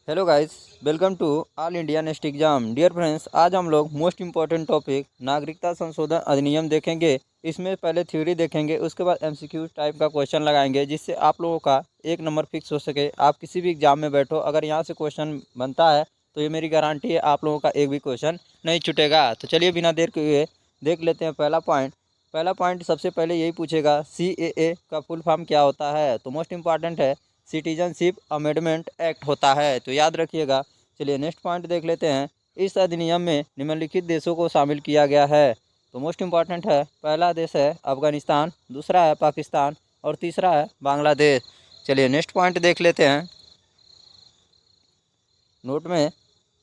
Hello guys, welcome to all India NEST exam. Dear friends, आज हम लोग most important topic नागरिकता संशोधन अधिनियम देखेंगे। इसमें पहले थ्योरी देखेंगे, उसके बाद एमसीक्यू टाइप का क्वेश्चन लगाएंगे, जिससे आप लोगों का एक नंबर फिक्स हो सके। आप किसी भी एग्जाम में बैठो, अगर यहाँ से क्वेश्चन बनता है तो ये मेरी गारंटी है आप लोगों का एक भी क्वेश्चन नहीं छूटेगा। तो चलिए बिना देर किए देख लेते हैं पहला पॉइंट सबसे पहले यही पूछेगा, CAA का फुल फॉर्म क्या होता है। तो मोस्ट इम्पॉर्टेंट है, सिटीजनशिप अमेंडमेंट एक्ट होता है, तो याद रखिएगा। चलिए नेक्स्ट पॉइंट देख लेते हैं। इस अधिनियम में निम्नलिखित देशों को शामिल किया गया है। तो मोस्ट इम्पॉर्टेंट है, पहला देश है अफगानिस्तान, दूसरा है पाकिस्तान और तीसरा है बांग्लादेश। चलिए नेक्स्ट पॉइंट देख लेते हैं। नोट में,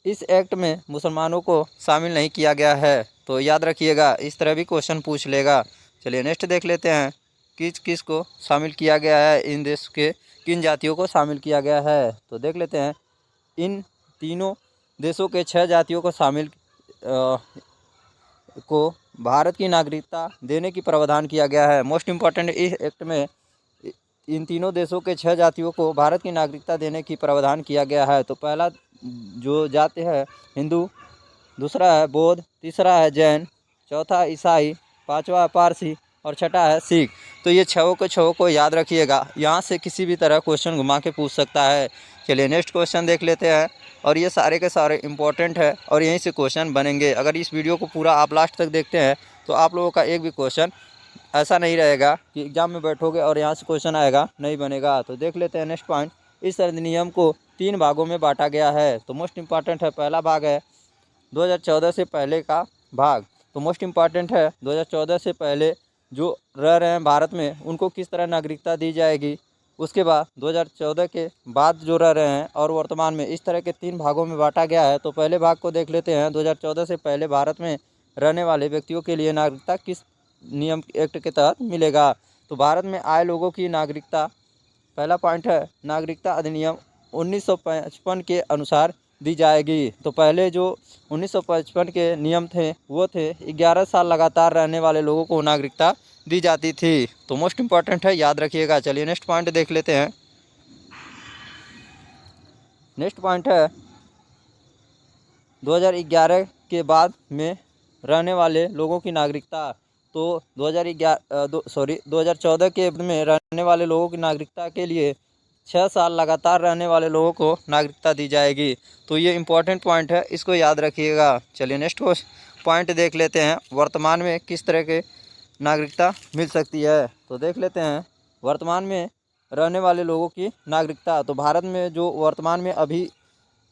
इस एक्ट में मुसलमानों को शामिल नहीं किया गया है, तो याद रखिएगा, इस तरह भी क्वेश्चन पूछ लेगा। चलिए नेक्स्ट देख लेते हैं, किस किस को शामिल किया गया है, इन देश के किन जातियों को शामिल किया गया है। तो देख लेते हैं, इन तीनों देशों के 6 जातियों को शामिल को भारत की नागरिकता देने की प्रावधान किया गया है। मोस्ट इम्पॉर्टेंट, इस एक्ट में इन तीनों देशों के 6 जातियों को भारत की नागरिकता देने की प्रावधान किया गया है। तो पहला जो जाति है हिंदू, दूसरा है बौद्ध, तीसरा है जैन, चौथा ईसाई, पांचवा है पारसी और छठा है सिख। तो ये छहों को याद रखिएगा, यहाँ से किसी भी तरह क्वेश्चन घुमा के पूछ सकता है। चलिए नेक्स्ट क्वेश्चन देख लेते हैं, और ये सारे के सारे इंपॉर्टेंट है और यहीं से क्वेश्चन बनेंगे। अगर इस वीडियो को पूरा आप लास्ट तक देखते हैं तो आप लोगों का एक भी क्वेश्चन ऐसा नहीं रहेगा कि एग्जाम में बैठोगे और यहाँ से क्वेश्चन आएगा नहीं बनेगा। तो देख लेते हैं नेक्स्ट पॉइंट, इस अधिनियम को 3 भागों में बांटा गया है। तो मोस्ट इम्पॉर्टेंट है, पहला भाग है 2014 से पहले का भाग। तो मोस्ट इम्पॉर्टेंट है, 2014 से पहले जो रह रहे हैं भारत में उनको किस तरह नागरिकता दी जाएगी। उसके बाद 2014 के बाद जो रह रहे हैं और वर्तमान में, इस तरह के 3 भागों में बांटा गया है। तो पहले भाग को देख लेते हैं, 2014 से पहले भारत में रहने वाले व्यक्तियों के लिए नागरिकता किस नियम एक्ट के तहत मिलेगा। तो भारत में आए लोगों की नागरिकता, पहला पॉइंट है, नागरिकता अधिनियम 1955 के अनुसार दी जाएगी। तो पहले जो 1955 के नियम थे वो थे 11 साल लगातार रहने वाले लोगों को नागरिकता दी जाती थी। तो मोस्ट इम्पॉर्टेंट है, याद रखिएगा। चलिए नेक्स्ट पॉइंट देख लेते हैं। नेक्स्ट पॉइंट है, 2011 के बाद में रहने वाले लोगों की नागरिकता। तो 2014 के में रहने वाले लोगों की नागरिकता के लिए 6 साल लगातार रहने वाले लोगों को नागरिकता दी जाएगी। तो ये इम्पोर्टेंट पॉइंट है, इसको याद रखिएगा। चलिए नेक्स्ट पॉइंट देख लेते हैं, वर्तमान में किस तरह के नागरिकता मिल सकती है। तो देख लेते हैं, वर्तमान में रहने वाले लोगों की नागरिकता। तो भारत में जो वर्तमान में अभी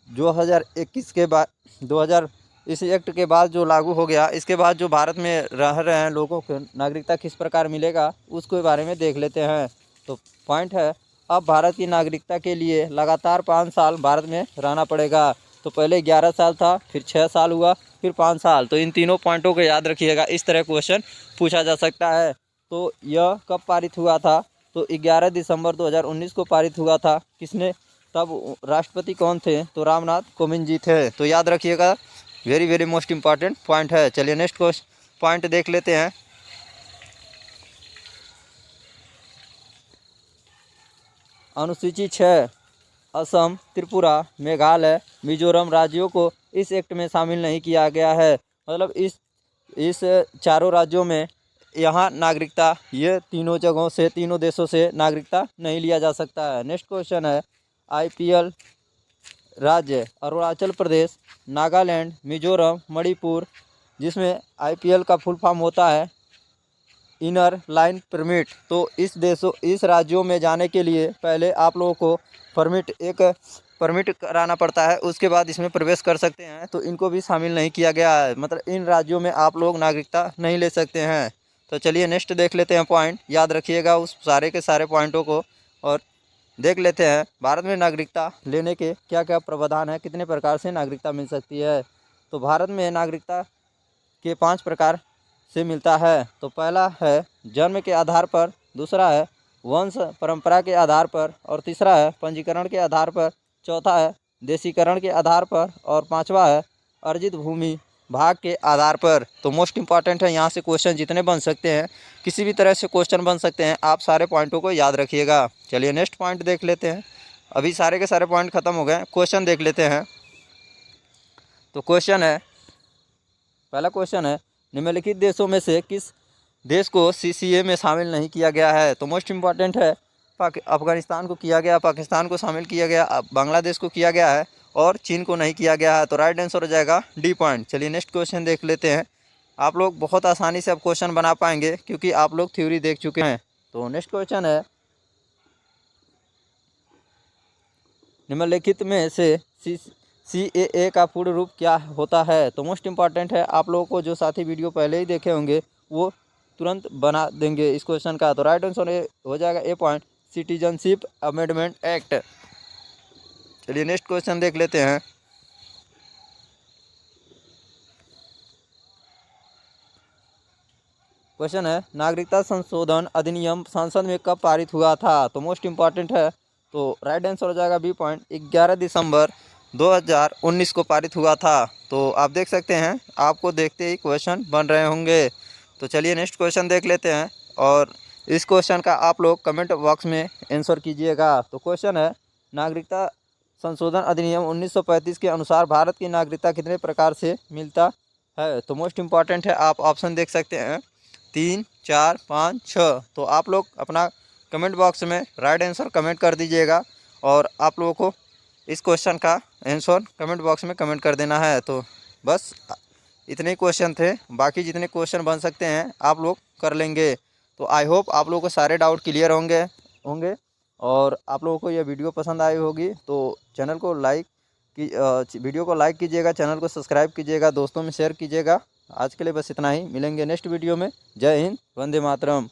2021 के बाद 2000 इस एक्ट के बाद जो लागू हो गया, इसके बाद जो भारत में रह रहे हैं लोगों को नागरिकता किस प्रकार मिलेगा उसके बारे में देख लेते हैं। तो पॉइंट है, अब भारत की नागरिकता के लिए लगातार 5 साल भारत में रहना पड़ेगा। तो पहले 11 साल था, फिर 6 साल हुआ, फिर 5 साल। तो इन तीनों पॉइंटों को याद रखिएगा, इस तरह क्वेश्चन पूछा जा सकता है। तो यह कब पारित हुआ था? तो 11 दिसंबर 2019 को पारित हुआ था। किसने, तब राष्ट्रपति कौन थे? तो रामनाथ कोविंद जी थे। तो याद रखिएगा, very very most important point है। चलिए नेक्स्ट पॉइंट देख लेते हैं। अनुसूची 6 असम, त्रिपुरा, मेघालय, मिजोरम राज्यों को इस एक्ट में शामिल नहीं किया गया है। मतलब इस चारों राज्यों में यहाँ नागरिकता, ये तीनों जगहों से, तीनों देशों से नागरिकता नहीं लिया जा सकता है। नेक्स्ट क्वेश्चन है, IPL राज्य अरुणाचल प्रदेश, नागालैंड, मिजोरम, मणिपुर, जिसमें IPL का फुल फॉर्म होता है इनर लाइन परमिट। तो इस राज्यों में जाने के लिए पहले आप लोगों को परमिट कराना पड़ता है, उसके बाद इसमें प्रवेश कर सकते हैं। तो इनको भी शामिल नहीं किया गया है, मतलब इन राज्यों में आप लोग नागरिकता नहीं ले सकते हैं। तो चलिए नेक्स्ट देख लेते हैं पॉइंट, याद रखिएगा उस सारे के सारे पॉइंटों को। और देख लेते हैं, भारत में नागरिकता लेने के क्या क्या प्रावधान है, कितने प्रकार से नागरिकता मिल सकती है। तो भारत में नागरिकता के 5 प्रकार से मिलता है। तो पहला है जन्म के आधार पर, दूसरा है वंश परंपरा के आधार पर, और तीसरा है पंजीकरण के आधार पर, चौथा है देशीकरण के आधार पर, और पांचवा है अर्जित भूमि भाग के आधार पर। तो मोस्ट इम्पॉर्टेंट है, यहाँ से क्वेश्चन जितने बन सकते हैं, किसी भी तरह से क्वेश्चन बन सकते हैं, आप सारे पॉइंटों को याद रखिएगा। चलिए नेक्स्ट पॉइंट देख लेते हैं, अभी सारे के सारे पॉइंट ख़त्म हो गए। क्वेश्चन देख लेते हैं। तो क्वेश्चन है, पहला क्वेश्चन है, निम्नलिखित देशों में से किस देश को CCA में शामिल नहीं किया गया है? तो मोस्ट इम्पॉर्टेंट है, अफगानिस्तान को किया गया, पाकिस्तान को शामिल किया गया, बांग्लादेश को किया गया है और चीन को नहीं किया गया है। तो राइट आंसर हो जाएगा डी पॉइंट। चलिए नेक्स्ट क्वेश्चन देख लेते हैं। आप लोग बहुत आसानी से अब क्वेश्चन बना पाएंगे क्योंकि आप लोग थ्योरी देख चुके हैं। तो नेक्स्ट क्वेश्चन है, निम्नलिखित में से CAA का पूर्ण रूप क्या होता है? तो मोस्ट इम्पॉर्टेंट है, आप लोगों को जो साथी वीडियो पहले ही देखे होंगे वो तुरंत बना देंगे इस क्वेश्चन का। तो राइट आंसर हो जाएगा ए पॉइंट, सिटीजनशिप अमेंडमेंट एक्ट। चलिए नेक्स्ट क्वेश्चन देख लेते हैं। क्वेश्चन है, नागरिकता संशोधन अधिनियम संसद में कब पारित हुआ था? तो मोस्ट इम्पॉर्टेंट है, तो राइट आंसर हो जाएगा बी पॉइंट, 11 दिसंबर 2019 को पारित हुआ था। तो आप देख सकते हैं, आपको देखते ही क्वेश्चन बन रहे होंगे। तो चलिए नेक्स्ट क्वेश्चन देख लेते हैं और इस क्वेश्चन का आप लोग कमेंट बॉक्स में आंसर कीजिएगा। तो क्वेश्चन है, नागरिकता संशोधन अधिनियम 1935 के अनुसार भारत की नागरिकता कितने प्रकार से मिलता है? तो मोस्ट इम्पॉर्टेंट है, आप ऑप्शन देख सकते हैं 3, 4, 5, 6। तो आप लोग अपना कमेंट बॉक्स में राइट आंसर कमेंट कर दीजिएगा और आप लोगों को इस क्वेश्चन का आंसर कमेंट बॉक्स में कमेंट कर देना है। तो बस इतने क्वेश्चन थे, बाकी जितने क्वेश्चन बन सकते हैं आप लोग कर लेंगे। तो आई होप आप लोगों को सारे डाउट क्लियर होंगे और आप लोगों को यह वीडियो पसंद आई होगी। तो चैनल को वीडियो को लाइक कीजिएगा, चैनल को सब्सक्राइब कीजिएगा, दोस्तों में शेयर कीजिएगा। आज के लिए बस इतना ही, मिलेंगे नेक्स्ट वीडियो में। जय हिंद, वंदे मातरम।